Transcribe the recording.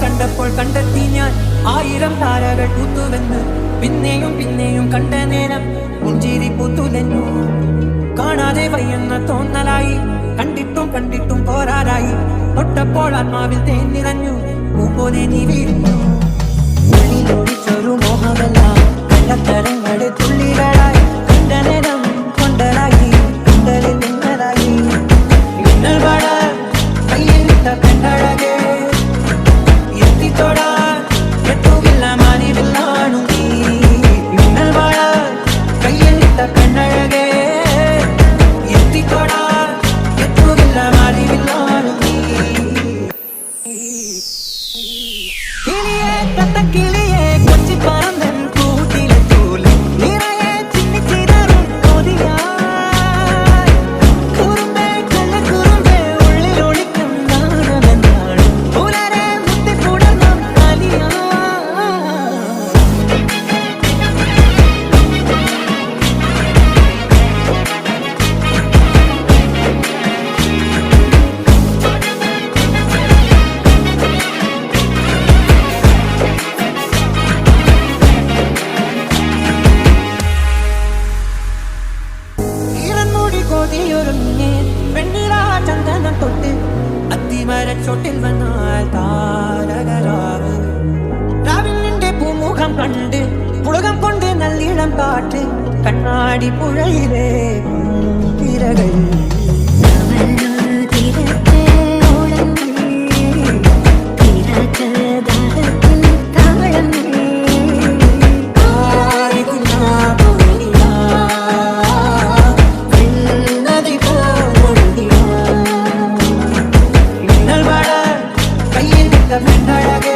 കണ്ടപ്പോൾ കണ്ടെത്തി ഞാൻ 1000 താരകൾ പൂത്തുവെന്ന്. പിന്നെയും പിന്നെയും കണ്ട നേരം പുഞ്ചിരി പൂത്തുലഞ്ഞു. കാണാതെ വയ്യെന്ന തോന്നലായി, കണ്ടിട്ടും കണ്ടിട്ടും പോരാറായി. തൊട്ടപ്പോൾ ആത്മാവിൽ തേൻ നിറഞ്ഞു, പൂപോലെ നീ വീഴുന്നു. ഉള്ളിലൊളിച്ചൊരു മോഹമെല്ലാം കണ്ടത്തരങ്ങളെ തുള്ളികളായി. കണ്ട നേരം കൊണ്ടലായി, കൊണ്ടലിൽ നിന്നലായി. മിന്നൽ വട കയ്യിലിട്ട പെണ്ണഴകേ, എത്തിത്തൊടാൻ എത്തുകില്ല മാനിവില്ലാണു നീ. മിന്നൽ വട കയ്യിലിട്ട പെണ്ണഴകേ, എത്തിത്തൊടാൻ എത്തുകില്ല മാനിവില്ലാണു നീ. കിളിയേ തത്തക്കിളിയേ കൊച്ചി പറന്നൻ കൂട്ടിലെ തൂലി നിറയെ ചിന്നിച്ചിതറും കൊതിയായി. കുറുമ്പേ കള്ളക്കുറുമ്പേ ഉള്ളിലൊളിക്കും നാണമെന്നാണ് പുലരെ മുത്തിപ്പുടർന്നം കലിയാ. കൊതിയൊരുങ്ങി വെണ്ണിലാ ചന്ദനം തൊട്ട് അത്തിമരച്ചോട്ടിൽ വന്നാൽ താരകരാവ്. രാവിൽ നിന്റെ പൂമുഖം കണ്ട് പുളകം കൊണ്ട് നല്ലിടം കാറ്റ്. കണ്ണാടി പുഴയിലെ തിരകൾ the